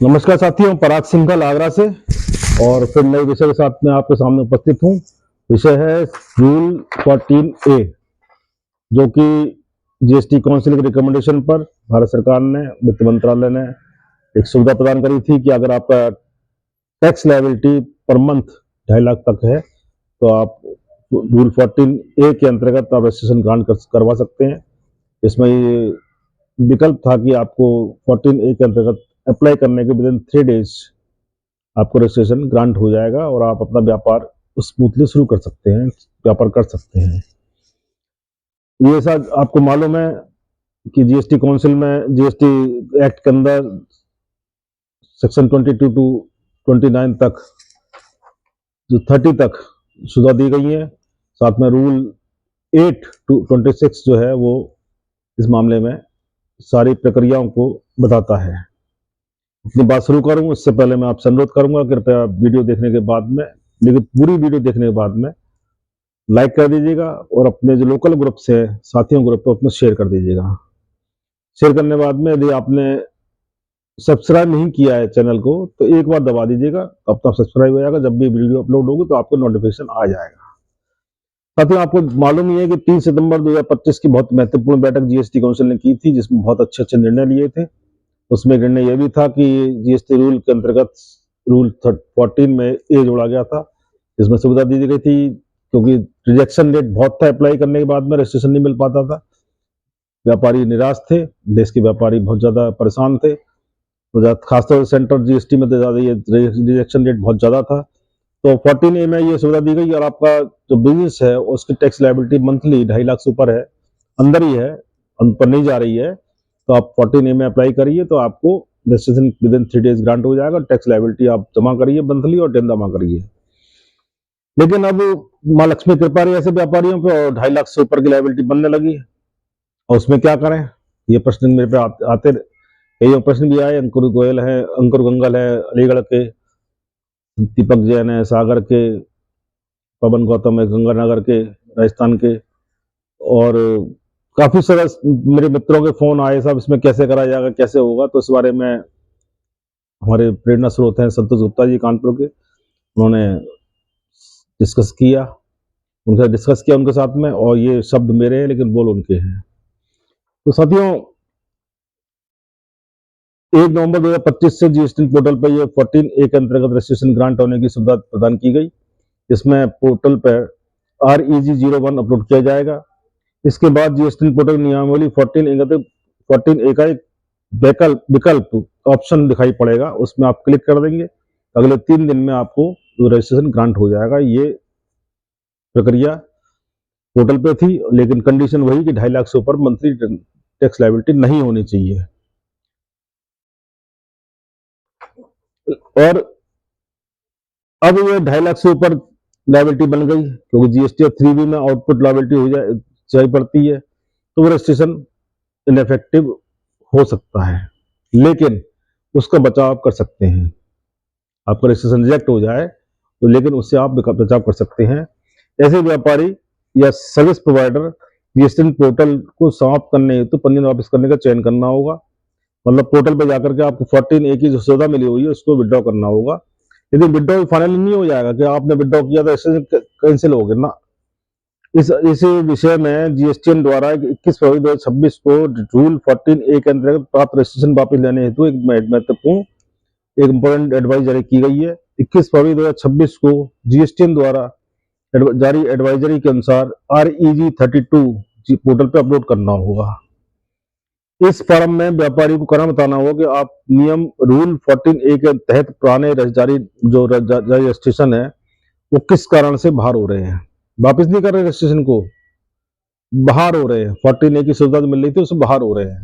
नमस्कार साथियों, पराग सिंघल आगरा से और फिर नए विषय के साथ मैं आपके सामने उपस्थित हूँ। विषय है रूल 14A, जो कि जीएसटी काउंसिल के रिकमेंडेशन पर भारत सरकार ने, वित्त मंत्रालय ने एक सुविधा प्रदान करी थी कि अगर आपका tax liability per month 2.5 lakh तक है तो आप रूल 14A के अंतर्गत आप रजिस्ट्रेशन ग्रांट करवा सकते हैं। इसमें ये विकल्प था कि आपको 14A के अंतर्गत अप्लाई करने के विदिन 3 डेज आपको रजिस्ट्रेशन ग्रांट हो जाएगा और आप अपना व्यापार स्मूथली शुरू कर सकते हैं, व्यापार कर सकते हैं। ये सब आपको मालूम है कि जीएसटी काउंसिल में जीएसटी एक्ट के अंदर सेक्शन 22 टू 29 तक, जो 30 तक सुविधा दी गई है। साथ में रूल 8 टू 26 जो है वो इस मामले में सारी प्रक्रियाओं को बताता है। अपनी बात शुरू करूँ इससे पहले मैं आपसे अनुरोध करूंगा, कृपया वीडियो देखने के बाद में, लेकिन पूरी वीडियो देखने के बाद में लाइक कर दीजिएगा और अपने जो लोकल ग्रुप से साथियों ग्रुप पर अपने शेयर कर दीजिएगा। शेयर करने के बाद में यदि आपने सब्सक्राइब नहीं किया है चैनल को तो एक बार दबा दीजिएगा, तब तक सब्सक्राइब हो जाएगा। जब भी वीडियो अपलोड होगी तो आपको नोटिफिकेशन आ जाएगा। साथियों, आपको मालूम ही है कि 3 सितंबर 2025 की बहुत महत्वपूर्ण बैठक जीएसटी काउंसिल ने की थी, जिसमें बहुत अच्छे निर्णय लिए थे। उसमें निर्णय यह भी था कि जीएसटी रूल के अंतर्गत रूल 14 में ए जोड़ा गया था, जिसमें सुविधा दी गई थी क्योंकि रिजेक्शन रेट बहुत था, अप्लाई करने के बाद में रजिस्ट्रेशन नहीं मिल पाता था। व्यापारी निराश थे, देश के व्यापारी बहुत ज्यादा परेशान थे, तो खासतौर से सेंट्रल जीएसटी में तो ज्यादा ये रिजेक्शन रेट बहुत ज्यादा था। तो 14A में ये सुविधा दी गई और आपका जो बिजनेस है उसकी टैक्स लायबिलिटी मंथली 2.5 लाख से ऊपर है, अंदर ही है, ऊपर नहीं जा रही है, तो आप 14A में अप्लाई करिए तो आपको रजिस्ट्रेशन विदिन 3 डेज ग्रांट हो जाएगा। टैक्स लायबिलिटी आप जमा करिए मंथली और 10 जमा करिए। लेकिन अब माँ लक्ष्मी कृपा रही ऐसे व्यापारियों पे और 2.5 लाख से ऊपर की लायबिलिटी बनने लगी और उसमें क्या करें, ये प्रश्न मेरे पे आते कई प्रश्न भी आए। अंकुर गोयल है, अंकुर गंगल है अलीगढ़ के, दीपक जैन है सागर के, पवन गौतम है गंगानगर के राजस्थान के, और काफी सारे मेरे मित्रों के फोन आए, सब इसमें कैसे करा जाएगा, कैसे होगा। तो इस बारे में हमारे प्रेरणा स्रोत हैं संतोष गुप्ता जी कानपुर के, उन्होंने डिस्कस किया उनके साथ में, और ये शब्द मेरे हैं लेकिन बोल उनके हैं। तो साथियों, 1 नवंबर 2025 से जीएसटी पोर्टल पर ये 14A के अंतर्गत रजिस्ट्रेशन ग्रांट होने की सुविधा प्रदान की गई। इसमें पोर्टल पर REG01 अपलोड किया जाएगा। इसके बाद जीएसटी पोर्टल नियमावली 14A का एक विकल्प ऑप्शन दिखाई पड़ेगा, उसमें आप क्लिक कर देंगे, अगले 3 दिन में आपको रजिस्ट्रेशन ग्रांट हो जाएगा। ये प्रक्रिया पोर्टल पे थी, लेकिन कंडीशन वही कि 2.5 लाख से ऊपर मंथली टैक्स लायबिलिटी नहीं होनी चाहिए। और अब ये 2.5 लाख से ऊपर लायबिलिटी बन गई, क्योंकि जीएसटी 3B में आउटपुट लायबिलिटी हो चाहिए पड़ती है, तो वो रजिस्ट्रेशन इनइफेक्टिव हो सकता है, लेकिन उसका बचाव कर सकते हैं। आपका रजिस्ट्रेशन रिजेक्ट हो जाए तो लेकिन उससे आप बचाव कर सकते हैं। ऐसे व्यापारी या सर्विस प्रोवाइडर जीएसटी पोर्टल को समाप्त करने हेतु पंजीयन वापस करने का चयन करना होगा। मतलब पोर्टल पर जाकर के आपको 14A की जो सुविधा मिली हुई है उसको विड्रॉ करना होगा। यदि विड्रॉ फाइनली नहीं हो जाएगा कि आपने विड्रॉ किया तो रजिस्ट्रेशन कैंसिल हो गया ना। इस विषय में जीएसटीएन द्वारा 21 फरवरी 2026 को रूल 14A के अंतर्गत प्राप्त रजिस्ट्रेशन वापस लेने हेतु एक महत्वपूर्ण एक इंपॉर्टेंट एडवाइस जारी की गई है। 21 फरवरी 2026 को जीएसटीएन द्वारा जारी एडवाइजरी के अनुसार REG32 पोर्टल पर अपलोड करना होगा। इस फॉर्म में व्यापारी को कारण बताना होगा कि आप नियम रूल 14A के तहत पुराने जारी जो रजिस्ट्रेशन है वो किस कारण से बाहर हो रहे हैं, वापस नहीं कर रहे रजिस्ट्रेशन को, बाहर हो रहे हैं। 14A की सुविधा मिल रही थी उससे बाहर हो रहे हैं।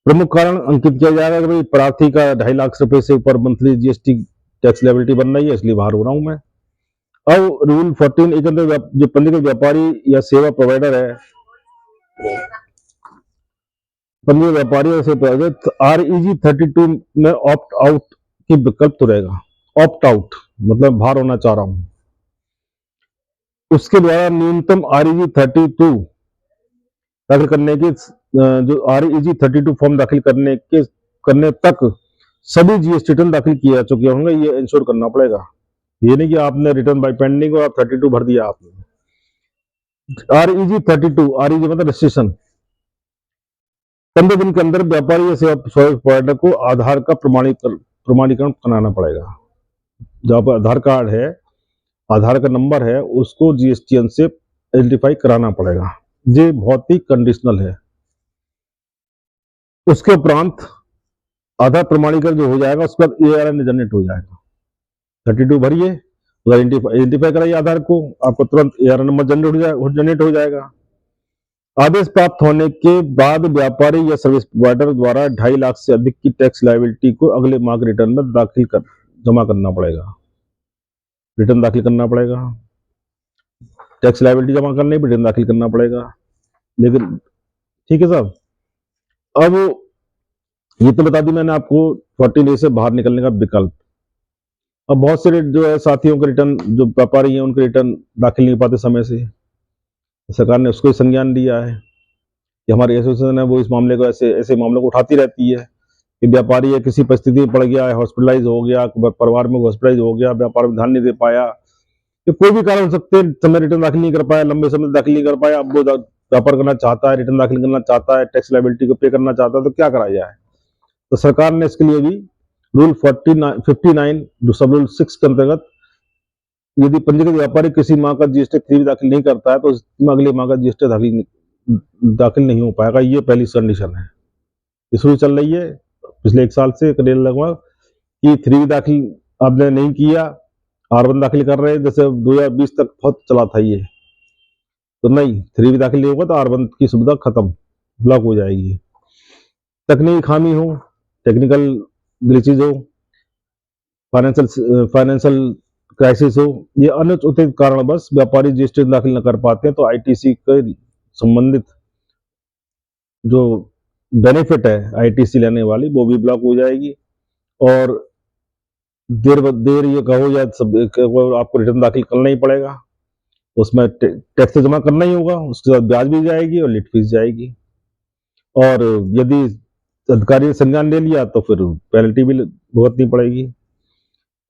प्रमुख कारण अंकित किया जाएगा कि भाई प्रार्थी का 2.5 लाख रुपए से ऊपर मंथली जीएसटी टैक्स लायबिलिटी बन रही है, इसलिए बाहर हो रहा हूं मैं। अब रूल 14A के अंदर जो पंजीकृत व्यापारी या सेवा प्रोवाइडर है, पंजीकृत व्यापारी और सेवा प्रोवाइडर REG32 में ऑप्ट आउट की विकल्प तो रहेगा। ऑप्ट आउट मतलब बाहर होना चाह रहा हूं, उसके द्वारा न्यूनतम REG32 दाखिल करने के जो REG32 फॉर्म दाखिल करने तक सभी जीएसटी रिटर्न दाखिल किए जा चुके होंगे, ये इंश्योर करना पड़ेगा। ये नहीं कि आपने रिटर्न बाय पेंडिंग और आप 32 भर दिया आपने। REG 32, REG मतलब रजिस्ट्रेशन। 15 दिन के अंदर व्यापारी या सेवा प्रोवाइडर को आधार का प्रमाणीकरण कराना पड़ेगा। जहाँ पर आधार कार्ड है, आधार का नंबर है, उसको जीएसटीएन से आइडेंटिफाई कराना पड़ेगा। ये बहुत ही कंडीशनल है। उसके उपरांत आधार प्रमाणीकरण जो हो जाएगा, उसके बाद ARN जनरेट हो जाएगा। 32 भरिए, आइडेंटिफाई कराइए आधार को, आपको तुरंत ARN नंबर जनरेट हो जाएगा। आदेश प्राप्त होने के बाद व्यापारी या सर्विस प्रोवाइडर द्वारा 2.5 लाख से अधिक की टैक्स लायबिलिटी को अगले माह के रिटर्न में जमा करना पड़ेगा। रिटर्न दाखिल करना पड़ेगा, टैक्स लायबिलिटी जमा करने पर रिटर्न दाखिल करना पड़ेगा। लेकिन ठीक है साहब, अब ये तो बता दी मैंने आपको 40 डेज से बाहर निकलने का विकल्प। अब बहुत से जो है साथियों के रिटर्न, जो व्यापारी हैं उनके रिटर्न दाखिल नहीं पाते समय से, सरकार ने उसको संज्ञान लिया है कि हमारी एसोसिएशन है वो इस मामले को ऐसे मामलों को उठाती रहती है कि व्यापारी है किसी परिस्थिति में पड़ गया है, हॉस्पिटलाइज हो गया, परिवार में हॉस्पिटलाइज हो गया, व्यापार में ध्यान नहीं दे पाया, तो कोई भी कारण हो सकते हैं, समय रिटर्न दाखिल नहीं कर पाया, लंबे समय दाखिल नहीं कर पाया, अब वो व्यापार करना चाहता है, रिटर्न दाखिल करना चाहता है, टैक्स लायबिलिटी को पे करना चाहता है, तो क्या करा जाए। तो सरकार ने इसके लिए भी रूल 59 जो सब रूल 6 के अंतर्गत, यदि पंजीकृत व्यापारी किसी माह का GST 3 दाखिल नहीं करता है तो उसमें अगले माह का GST दाखिल नहीं हो पाएगा। ये पहली कंडीशन है, ये शुरू चल रही है पिछले 1 साल से करीब लगभग, कि 3 दाखिल आपने नहीं किया, R1 दाखिल कर रहे हैं, जैसे 2020 तक बहुत चला था ये, तो नहीं 3 भी दाखिल नहीं होगा तो R1 की सुविधा खत्म, ब्लॉक हो जाएगी। तकनीकी खामी हो, टेक्निकल ग्लिचेज हो, फाइनेंशियल क्राइसिस हो, ये अनुचित कारण बस व्यापारी GST दाखिल न कर पाते हैं, तो ITC के संबंधित जो बेनिफिट है ITC लेने वाली, वो भी ब्लॉक हो जाएगी। और देर ये कहो या आपको रिटर्न दाखिल करना ही पड़ेगा, उसमें टैक्स जमा करना ही होगा, उसके साथ ब्याज भी जाएगी और लेट फीस जाएगी। और यदि अधिकारी ने संज्ञान ले लिया तो फिर पेनल्टी भी भुगतनी पड़ेगी।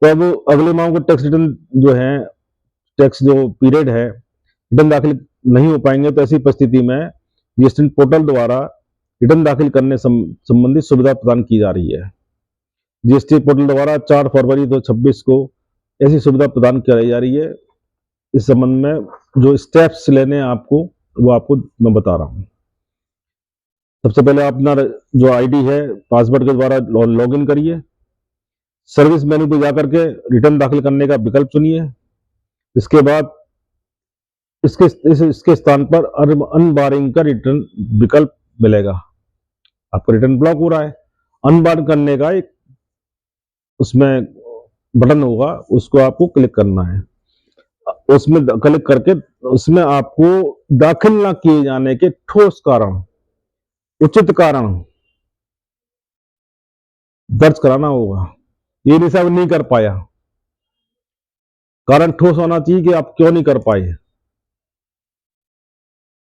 तो अब अगले माह को टैक्स रिटर्न जो है, टैक्स जो पीरियड है, रिटर्न दाखिल नहीं हो पाएंगे, तो ऐसी परिस्थिति में जीएसटी पोर्टल द्वारा रिटर्न दाखिल करने संबंधी सुविधा प्रदान की जा रही है। जीएसटी पोर्टल द्वारा 4 फरवरी 2026 को ऐसी सुविधा प्रदान की जा रही है। इस संबंध में जो स्टेप्स लेने हैं आपको, वो आपको मैं बता रहा हूँ। सबसे पहले अपना जो आईडी है, पासवर्ड के द्वारा लॉगिन करिए। सर्विस मेनू पे जाकर के रिटर्न दाखिल करने का विकल्प चुनिए। इसके बाद इसके स्थान पर अनबारिंग का रिटर्न विकल्प मिलेगा। आपका रिटर्न ब्लॉक हो रहा है, अनबार करने का एक उसमें बटन होगा, उसको आपको क्लिक करना है। उसमें क्लिक करके उसमें आपको दाखिल ना किए जाने के ठोस कारण, उचित कारण दर्ज कराना होगा। ये नहीं सब नहीं कर पाया, कारण ठोस होना चाहिए कि आप क्यों नहीं कर पाए।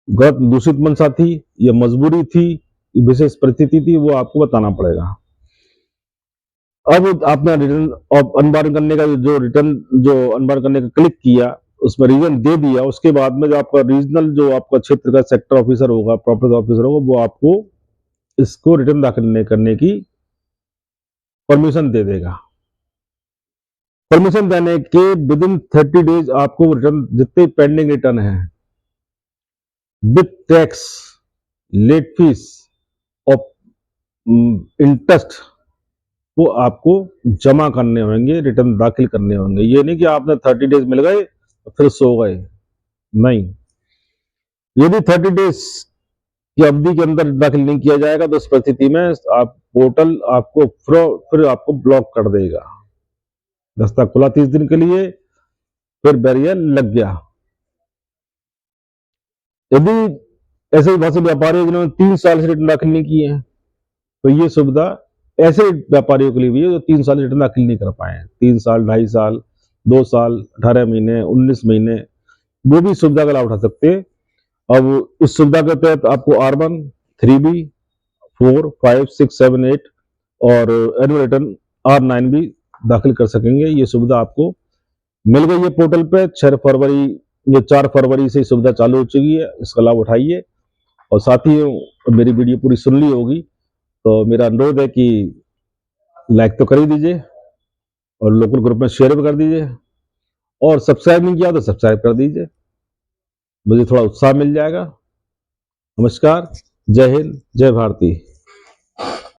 गलत दूषित मंशा थी या मजबूरी थी, विशेष परिस्थिति थी, वो आपको बताना पड़ेगा। अब आपने रिटर्न अनबार करने का जो अनबार करने का क्लिक किया, उसमें रीजन दे दिया, उसके बाद में जो आपका रीजनल जो आपका क्षेत्र का सेक्टर ऑफिसर होगा, प्रॉपर्टी ऑफिसर होगा, वो आपको इसको रिटर्न दाखिल करने की परमिशन दे देगा। परमिशन देने के विदिन 30 डेज आपको रिटर्न, जितने पेंडिंग रिटर्न है विद टैक्स, लेट फीस और इंटरेस्ट, वो आपको जमा करने होंगे, रिटर्न दाखिल करने होंगे। ये नहीं कि आपने 30 डेज मिल गए फिर सो गए, नहीं। यदि 30 डेज की अवधि के अंदर दाखिल नहीं किया जाएगा तो इस परिस्थिति में आप पोर्टल आपको फिर आपको ब्लॉक कर देगा। रास्ता खुला 30 दिन के लिए, फिर बैरियर लग गया। यदि ऐसे बहुत से व्यापारी जिन्होंने 3 साल से रिटर्न दाखिल नहीं किए हैं, तो ये सुविधा ऐसे व्यापारियों के लिए भी है जो 3 साल रिटर्न दाखिल नहीं कर पाए हैं। 3 साल, 2.5 साल, 2 साल, 18 महीने, 19 महीने, वो भी सुविधा का लाभ उठा सकते हैं। अब इस सुविधा के तहत आपको R1, 3B, 4, 5, 6, 7, 8 और एनुअल रिटर्न R9 भी दाखिल कर सकेंगे। ये सुविधा आपको मिल गई है पोर्टल पे। 4 फरवरी से सुविधा चालू हो चुकी है, इसका लाभ उठाइए। और साथ ही मेरी वीडियो पूरी सुन ली होगी तो मेरा अनुरोध है कि लाइक तो कर ही दीजिए और लोकल ग्रुप में शेयर भी कर दीजिए, और सब्सक्राइब नहीं किया तो सब्सक्राइब कर दीजिए, मुझे थोड़ा उत्साह मिल जाएगा। नमस्कार, जय हिंद, जय भारती।